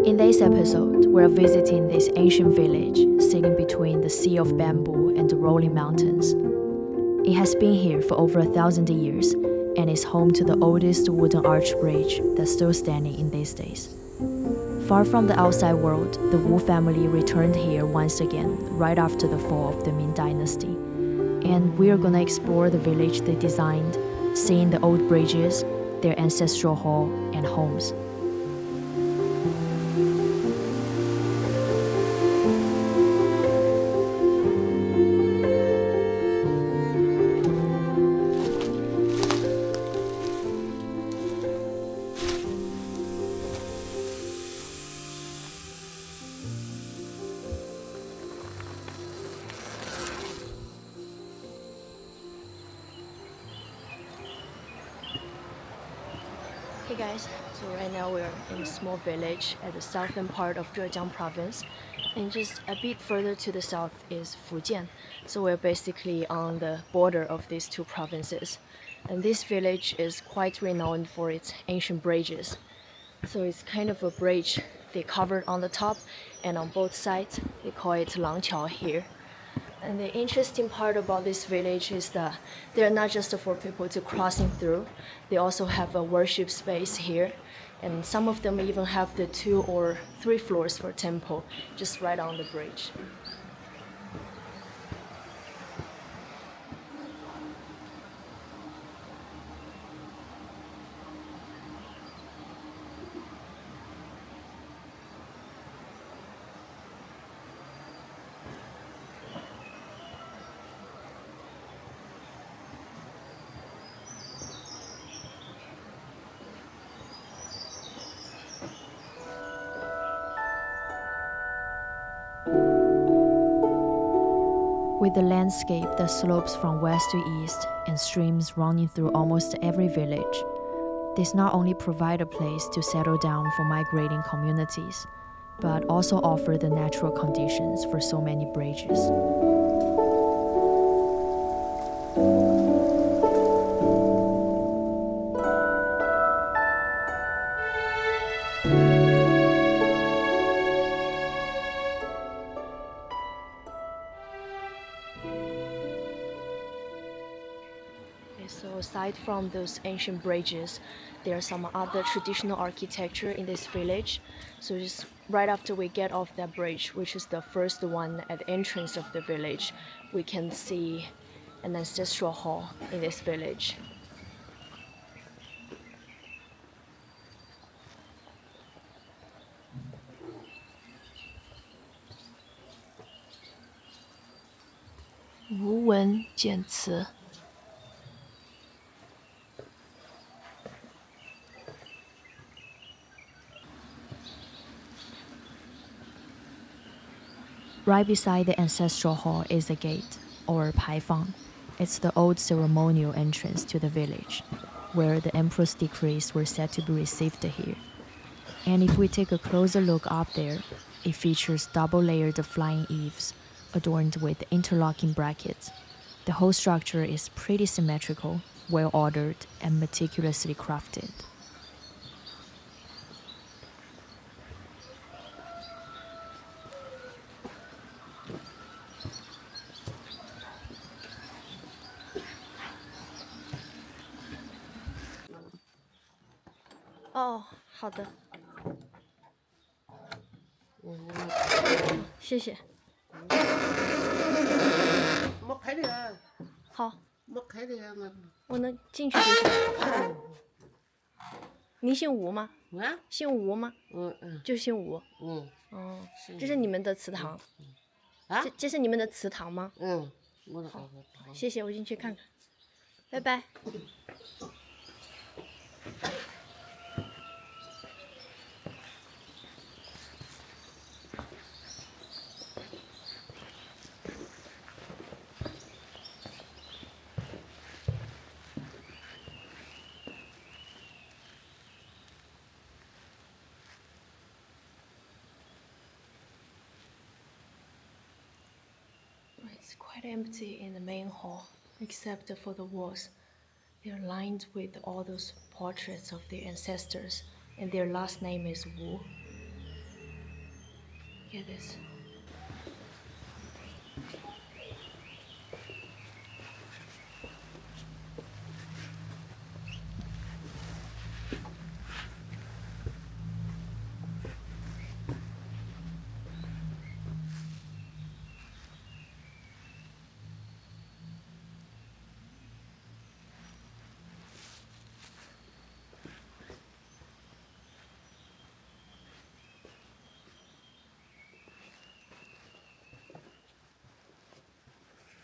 In this episode, we're visiting this ancient village sitting between the sea of bamboo and the rolling mountains. It has been here for over 1,000 years and is home to the oldest wooden arch bridge that's still standing in these days. Far from the outside world, the Wu family returned here once again right after the fall of the Ming Dynasty. And we're gonna explore the village they designed, seeing the old bridges, their ancestral hall, and homes. Hey guys, so right now we're in a small village at the southern part of Zhejiang province, and just a bit further to the south is Fujian. So we're basically on the border of these two provinces. And this village is quite renowned for its ancient bridges. So it's kind of a bridge they covered on the top and on both sides. They call it langqiao here. And the interesting part about this village is that they're not just for people to crossing through. They also have a worship space here. And some of them even have the 2 or 3 floors for temple just right on the bridge. With the landscape that slopes from west to east and streams running through almost every village, this not only provide a place to settle down for migrating communities, but also offer the natural conditions for so many bridges. So aside from those ancient bridges, there are some other traditional architecture in this village. So just right after we get off that bridge, which is the first one at the entrance of the village, we can see an ancestral hall in this village. Wu Wen Jian Ce. Right beside the ancestral hall is a gate, or paifang. It's the old ceremonial entrance to the village, where the emperor's decrees were said to be received here. And if we take a closer look up there, it features double-layered flying eaves, adorned with interlocking brackets. The whole structure is pretty symmetrical, well-ordered, and meticulously crafted. Oh, 好的。谢谢。没开的啊，好，没开的啊，我能进去就行。您姓吴吗？啊，姓吴吗？嗯，就姓吴。嗯，哦，这是你们的祠堂。啊，这是你们的祠堂吗？我的好，谢谢，我进去看看。拜拜。It's quite empty in the main hall, except for the walls. They're lined with all those portraits of their ancestors, and their last name is Wu. Look at this.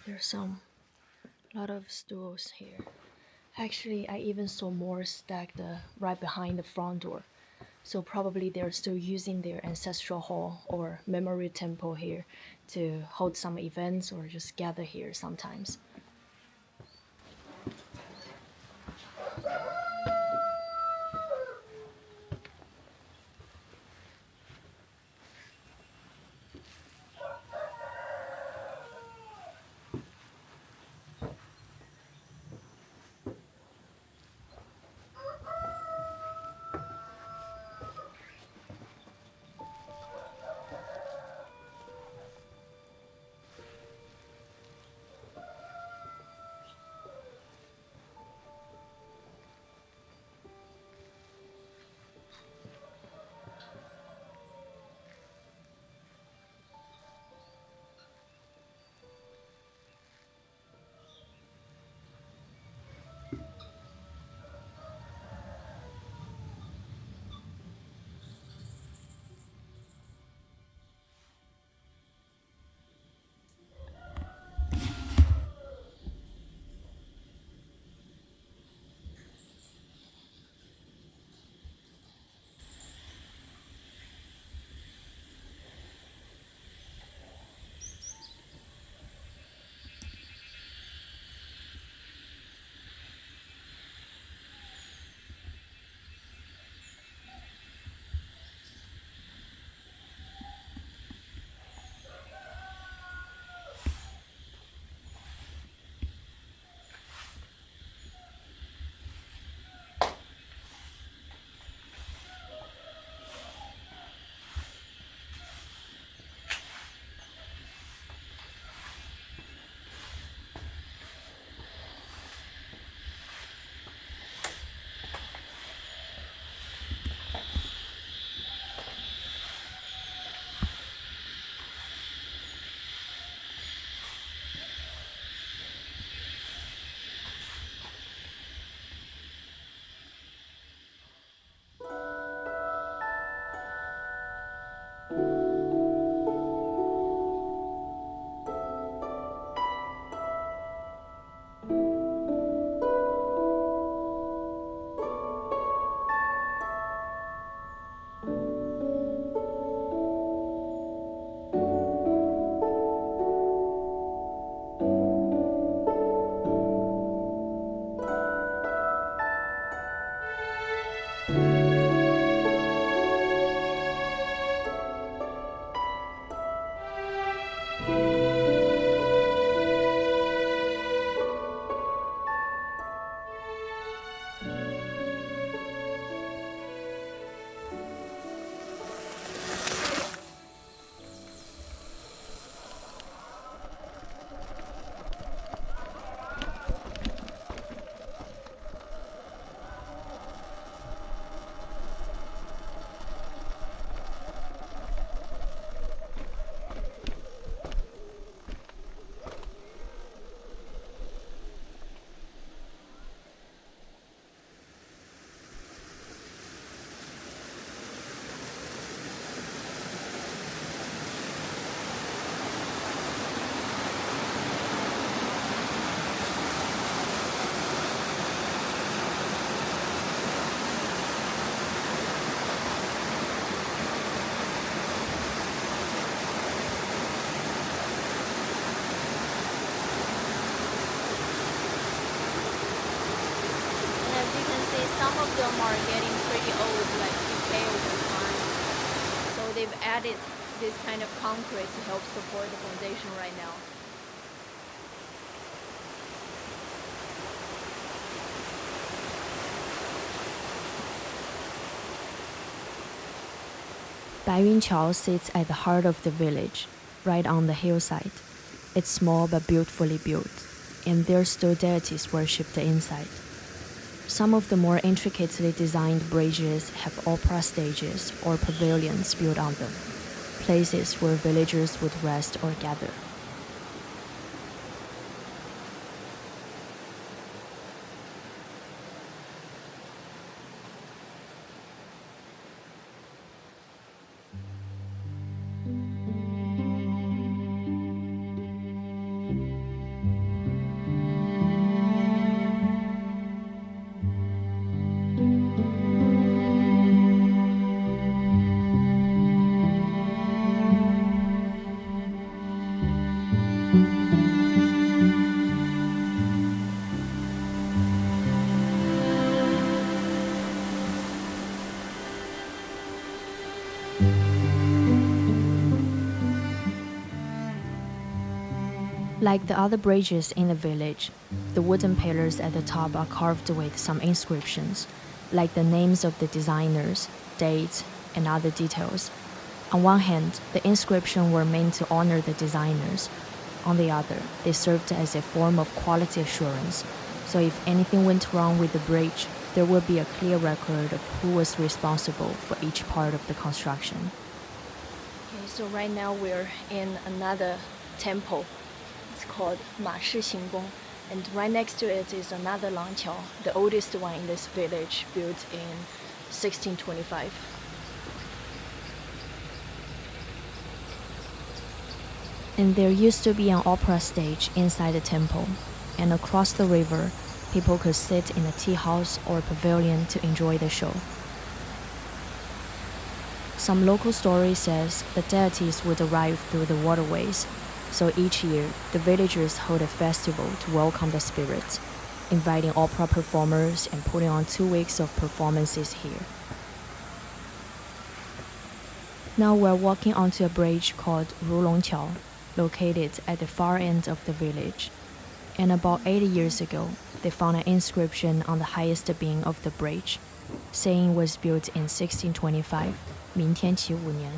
There's a lot of stools here. Actually, I even saw more stacked right behind the front door. So probably they're still using their ancestral hall or memory temple here to hold some events or just gather here sometimes. Some of them are getting pretty old, like decay over time. So they've added this kind of concrete to help support the foundation right now. Baiyunqiao sits at the heart of the village, right on the hillside. It's small but beautifully built, and there are still deities worshipped inside. Some of the more intricately designed bridges have opera stages or pavilions built on them, places where villagers would rest or gather. Like the other bridges in the village, the wooden pillars at the top are carved with some inscriptions, like the names of the designers, dates, and other details. On one hand, the inscriptions were meant to honor the designers. On the other, they served as a form of quality assurance, so if anything went wrong with the bridge, there would be a clear record of who was responsible for each part of the construction. Okay, so right now we're in another temple. It's called Mashi Xinggong, and right next to it is another langqiao, the oldest one in this village, built in 1625. And there used to be an opera stage inside the temple, and across the river, people could sit in a tea house or pavilion to enjoy the show. Some local story says the deities would arrive through the waterways, so each year the villagers hold a festival to welcome the spirits, inviting opera performers and putting on 2 weeks of performances here. Now we're walking onto a bridge called Rulongqiao, located at the far end of the village. And about 80 years ago, they found an inscription on the highest beam of the bridge, saying it was built in 1625, 明天启5年.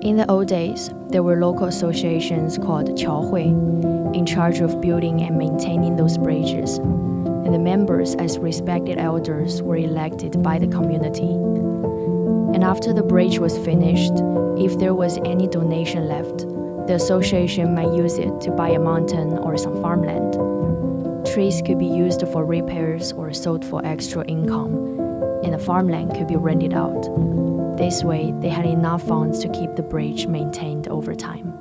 In the old days, there were local associations called qiaohui, in charge of building and maintaining those bridges, and the members, as respected elders, were elected by the community. And after the bridge was finished, if there was any donation left, the association might use it to buy a mountain or some farmland. Trees could be used for repairs or sold for extra income, and the farmland could be rented out. This way, they had enough funds to keep the bridge maintained over time.